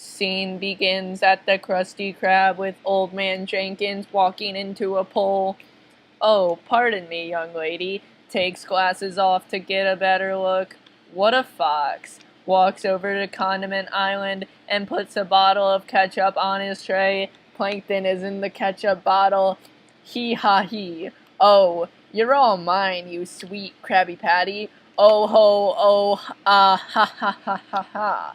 Scene begins at the Krusty Krab with Old Man Jenkins walking into a pool. "Oh, pardon me, young lady," takes glasses off to get a better look. "What a fox." Walks over to Condiment Island and puts a bottle of ketchup on his tray. Plankton is in the ketchup bottle. Hee ha hee. "Oh, you're all mine, you sweet Krabby Patty. Oh ho, oh, ah, ha ha ha ha ha."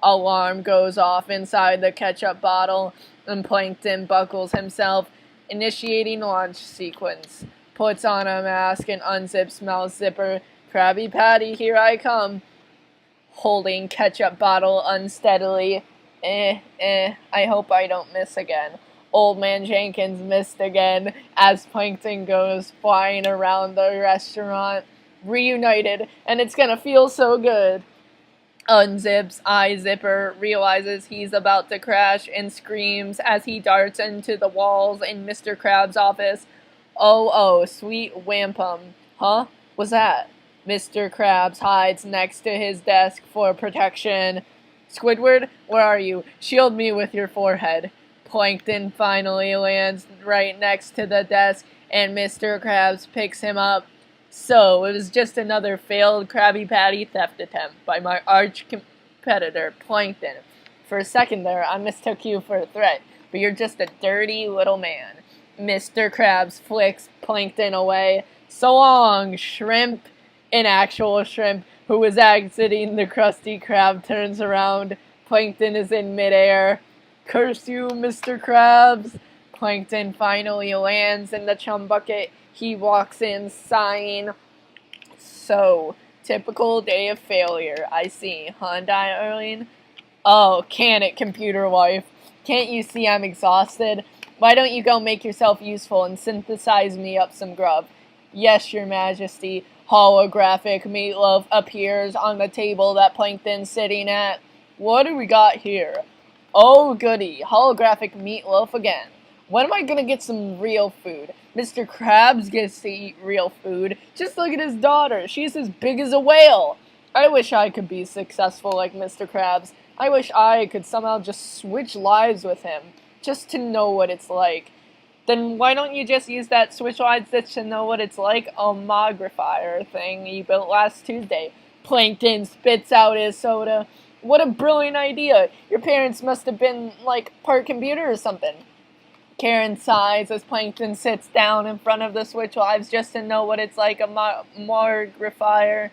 Alarm goes off inside the ketchup bottle, and Plankton buckles himself, initiating launch sequence. Puts on a mask and unzips mouth zipper. "Krabby Patty, here I come." Holding ketchup bottle unsteadily. I hope I don't miss again." Old Man Jenkins missed again as Plankton goes flying around the restaurant. Reunited, and it's gonna feel so good. Unzips eye zipper, realizes he's about to crash, and screams as he darts into the walls in Mr. Krabs' office. "Oh, sweet wampum. Huh? What's that?" Mr. Krabs hides next to his desk for protection. "Squidward, where are you? Shield me with your forehead." Plankton finally lands right next to the desk, and Mr. Krabs picks him up. "So, it was just another failed Krabby Patty theft attempt by my arch competitor, Plankton. For a second there, I mistook you for a threat, but you're just a dirty little man." Mr. Krabs flicks Plankton away. "So long, shrimp." An actual shrimp who was exiting the Krusty Krab turns around. Plankton is in midair. "Curse you, Mr. Krabs." Plankton finally lands in the chum bucket. He walks in, sighing. "So, typical day of failure, I see, huh, Darling?" "Oh, can it, computer wife? Can't you see I'm exhausted? Why don't you go make yourself useful and synthesize me up some grub?" "Yes, your majesty." Holographic meatloaf appears on the table that Plankton's sitting at. "What do we got here?" "Oh, goody, holographic meatloaf again. When am I gonna get some real food? Mr. Krabs gets to eat real food. Just look at his daughter. She's as big as a whale. I wish I could be successful like Mr. Krabs. I wish I could somehow just switch lives with him, just to know what it's like." "Then why don't you just use that switch lives to know what it's like omogrifier thing you built last Tuesday?" Plankton spits out his soda. "What a brilliant idea. Your parents must have been, like, part computer or something." Karen sighs as Plankton sits down in front of the switch lives just to know what it's like omogrifier.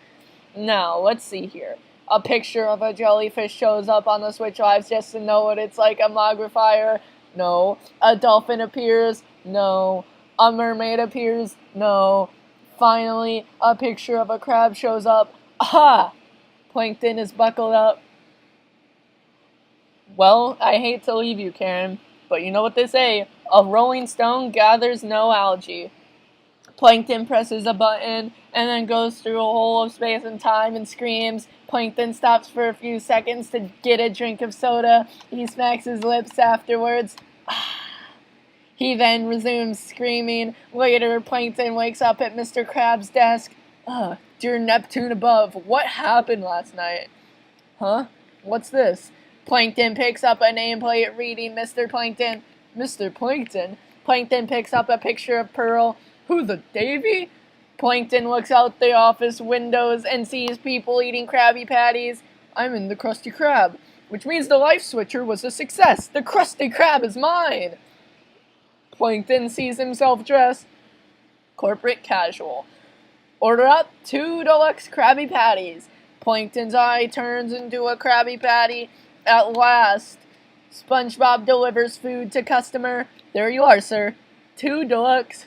Now, let's see here. A picture of a jellyfish shows up on the switch lives just to know what it's like omogrifier. No. A dolphin appears? No. A mermaid appears? No. Finally, a picture of a crab shows up. Aha! Plankton is buckled up. "Well, I hate to leave you, Karen, but you know what they say, a rolling stone gathers no algae." Plankton presses a button and then goes through a hole of space and time and screams. Plankton stops for a few seconds to get a drink of soda. He smacks his lips afterwards. He then resumes screaming. Later, Plankton wakes up at Mr. Krabs' desk. "Dear Neptune above, what happened last night?" "Huh? What's this?" Plankton picks up a nameplate reading Mr. Plankton. "Mr. Plankton?" Plankton picks up a picture of Pearl. "Who, the Davy?" Plankton looks out the office windows and sees people eating Krabby Patties. "I'm in the Krusty Krab, which means the life switcher was a success. The Krusty Krab is mine." Plankton sees himself dressed. Corporate casual. "Order up 2 deluxe Krabby Patties." Plankton's eye turns into a Krabby Patty. At last, SpongeBob delivers food to customer. "There you are, sir. 2 deluxe."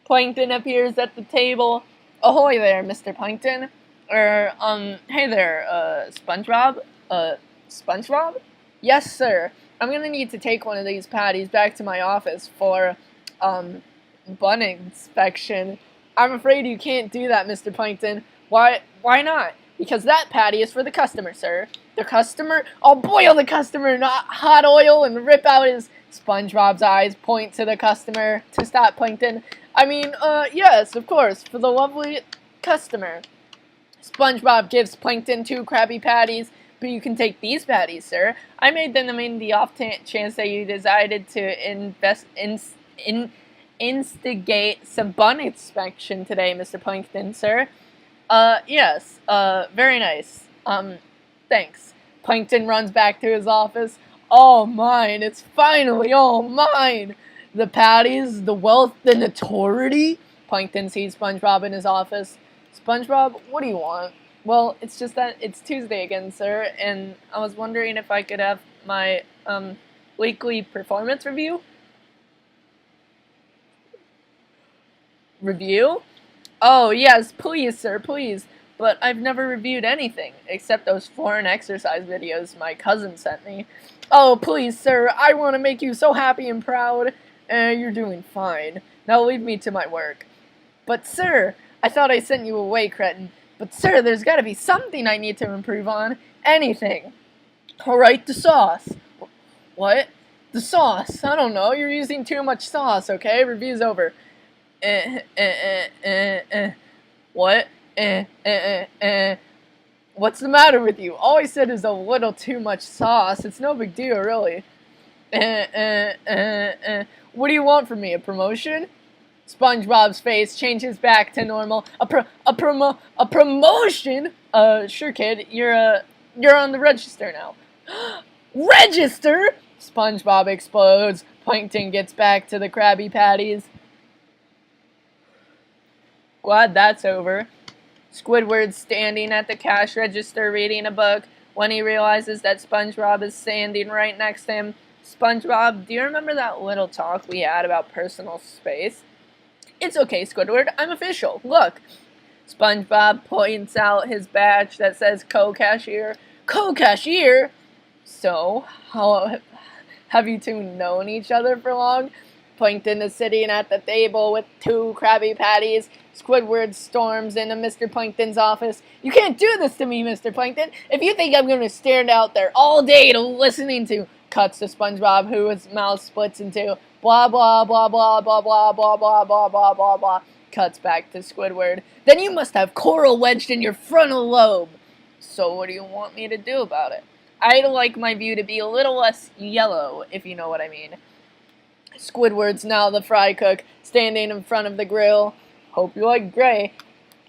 Plankton appears at the table. "Ahoy there, Mr. Plankton. Hey there, SpongeBob? SpongeBob?" "Yes, sir. I'm gonna need to take one of these patties back to my office for, bun inspection." "I'm afraid you can't do that, Mr. Plankton." Why not?" "Because that patty is for the customer, sir." "The customer? I'll boil the customer in hot oil and rip out his..." SpongeBob's eyes point to the customer to stop Plankton. Yes, of course, for the lovely customer." SpongeBob gives Plankton 2 Krabby Patties. But you can take these patties, sir. I made them in the off chance that you decided to instigate some bun inspection today, Mr. Plankton, sir. Yes, very nice. Thanks. Plankton runs back to his office. All mine, it's finally all mine. The patties, the wealth, the notoriety. Plankton sees SpongeBob in his office. SpongeBob, what do you want? Well, it's just that it's Tuesday again, sir, and I was wondering if I could have my, weekly performance review? Review? Oh, yes, please, sir, please. But I've never reviewed anything, except those foreign exercise videos my cousin sent me. Oh, please, sir, I want to make you so happy and proud. You're doing fine. Now leave me to my work. But, sir, I thought I sent you away, cretin. But, sir, there's got to be something I need to improve on. Anything. Alright, the sauce. What? The sauce. I don't know. You're using too much sauce, okay? Review's over. What? What's the matter with you? All I said is a little too much sauce. It's no big deal, really. What do you want from me? A promotion? SpongeBob's face changes back to normal. A promotion? Sure, kid. You're on the register now. Register? SpongeBob explodes. Plankton gets back to the Krabby Patties. Glad that's over. Squidward's standing at the cash register reading a book when he realizes that SpongeBob is standing right next to him. SpongeBob, do you remember that little talk we had about personal space? It's okay, Squidward. I'm official. Look. SpongeBob points out his badge that says co-cashier. Co-cashier? So, how have you two known each other for long? Plankton is sitting at the table with 2 Krabby Patties. Squidward storms into Mr. Plankton's office. You can't do this to me, Mr. Plankton. If you think I'm going to stand out there all day to listening to... Cuts to SpongeBob, who his mouth splits into blah blah blah blah blah blah blah blah blah blah blah blah. Cuts back to Squidward. Then you must have coral wedged in your frontal lobe. So what do you want me to do about it? I'd like my view to be a little less yellow, if you know what I mean. Squidward's now the fry cook, standing in front of the grill. Hope you like gray.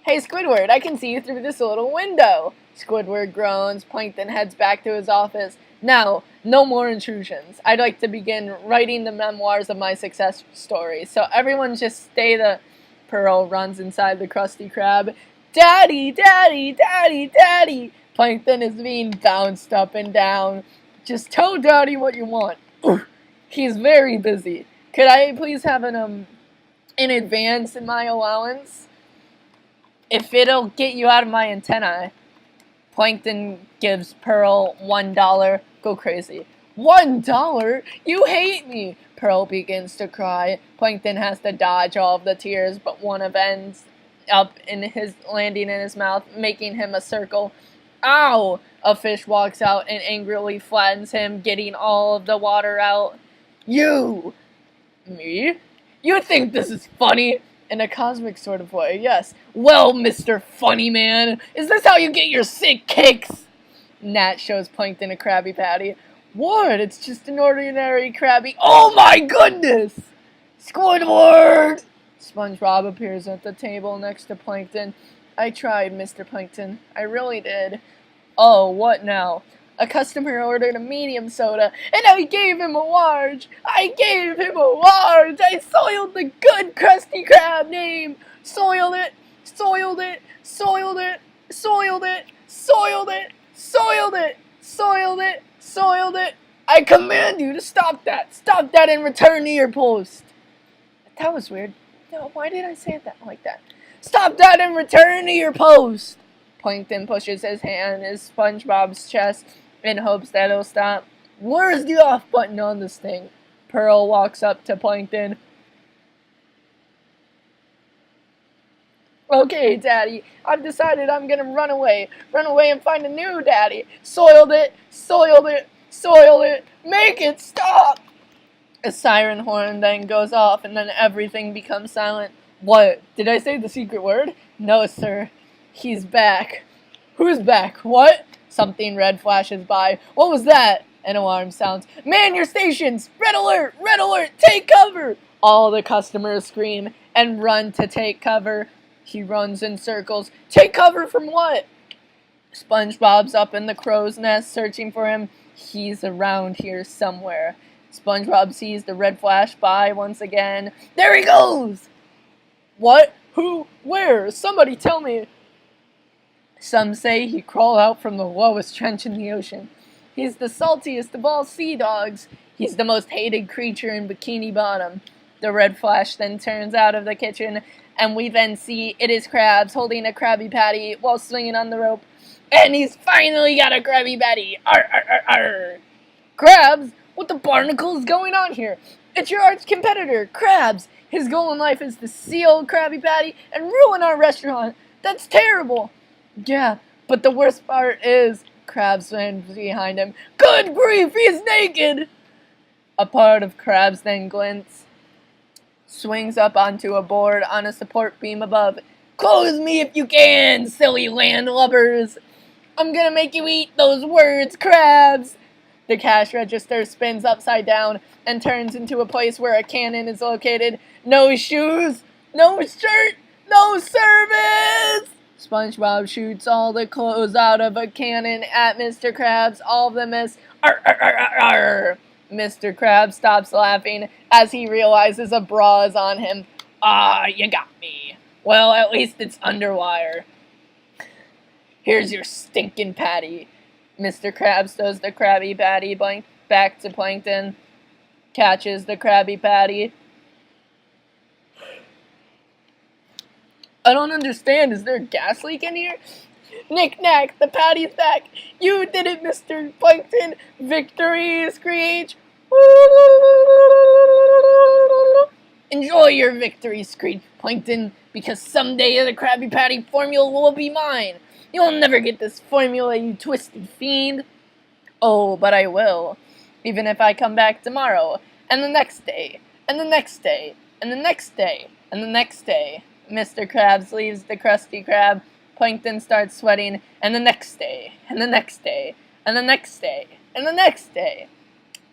Hey Squidward, I can see you through this little window. Squidward groans. Plankton heads back to his office. Now, no more intrusions. I'd like to begin writing the memoirs of my success story. So everyone just stay the... Pearl runs inside the Krusty Krab. Daddy, Daddy, Daddy, Daddy. Plankton is being bounced up and down. Just tell Daddy what you want. He's very busy. Could I please have an advance in my allowance? If it'll get you out of my antennae. Plankton gives Pearl $1. Go crazy. $1? You hate me! Pearl begins to cry. Plankton has to dodge all of the tears, but one of ends up in his landing in his mouth, making him a circle. Ow! A fish walks out and angrily flattens him, getting all of the water out. You! Me? You think this is funny? In a cosmic sort of way, yes. Well, Mr. Funny Man, is this how you get your sick kicks? Nat shows Plankton a Krabby Patty. What? It's just an ordinary Krabby... Oh my goodness! Squidward! SpongeBob appears at the table next to Plankton. I tried, Mr. Plankton. I really did. Oh, what now? A customer ordered a medium soda, and I gave him a large. I gave him a large. I soiled the good Krusty Krab name. Soiled it, soiled it, soiled it, soiled it, soiled it, soiled it, soiled it, soiled it. I command you to stop that. Stop that and return to your post. That was weird. No, why did I say that like that? Stop that and return to your post. Plankton pushes his hand in SpongeBob's chest in hopes that it'll stop. Where's the off button on this thing? Pearl walks up to Plankton. Okay, Daddy, I've decided I'm gonna run away. Run away and find a new daddy. Soiled it, soiled it, soiled it. Make it stop! A siren horn then goes off and then everything becomes silent. What? Did I say the secret word? No, sir. He's back. Who's back? What? Something red flashes by. What was that? An alarm sounds. Man your stations! Red alert! Red alert! Take cover! All the customers scream and run to take cover. He runs in circles. Take cover from what? SpongeBob's up in the crow's nest searching for him. He's around here somewhere. SpongeBob sees the red flash by once again. There he goes! What? Who? Where? Somebody tell me. Some say he crawled out from the lowest trench in the ocean. He's the saltiest of all sea dogs. He's the most hated creature in Bikini Bottom. The red flash then turns out of the kitchen, and we then see it is Krabs holding a Krabby Patty while swinging on the rope. And he's finally got a Krabby Patty! Arr, arr, arr, arr. Krabs? What the barnacle is going on here? It's your arch competitor, Krabs! His goal in life is to steal Krabby Patty and ruin our restaurant. That's terrible! Yeah, but the worst part is, Krabs ran behind him. Good grief, he's naked! A part of Krabs then glints, swings up onto a board on a support beam above. Close me if you can, silly landlubbers! I'm gonna make you eat those words, Krabs! The cash register spins upside down and turns into a place where a cannon is located. No shoes, no shirt, no service! SpongeBob shoots all the clothes out of a cannon at Mr. Krabs. All of them miss. Arr, arr, arr, arr, arr. Mr. Krabs stops laughing as he realizes a bra is on him. Ah, you got me. Well, at least it's underwire. Here's your stinking patty. Mr. Krabs throws the Krabby Patty back to Plankton. Catches the Krabby Patty. I don't understand. Is there a gas leak in here? Knick-knack, the patty's back. You did it, Mr. Plankton. Victory, Screech. Enjoy your victory, Screech Plankton, because someday the Krabby Patty formula will be mine. You'll never get this formula, you twisted fiend. Oh, but I will. Even if I come back tomorrow, and the next day, and the next day, and the next day, and the next day. Mr. Krabs leaves the Krusty Krab. Plankton starts sweating, and the next day, and the next day, and the next day, and the next day.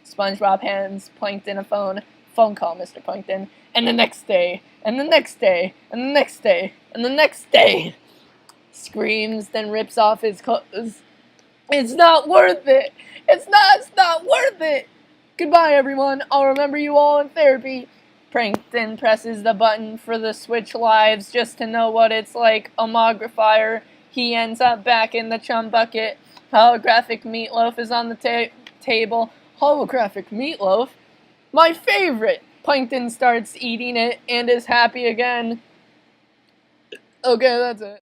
SpongeBob hands Plankton a phone. Phone call, Mr. Plankton. And the next day, and the next day, and the next day, and the next day. Screams, then rips off his clothes. It's not worth it! It's not worth it! Goodbye, everyone. I'll remember you all in therapy. Plankton presses the button for the switch lives just to know what it's like. Omographier. He ends up back in the chum bucket. Holographic meatloaf is on the table. Holographic meatloaf? My favorite! Plankton starts eating it and is happy again. Okay, that's it.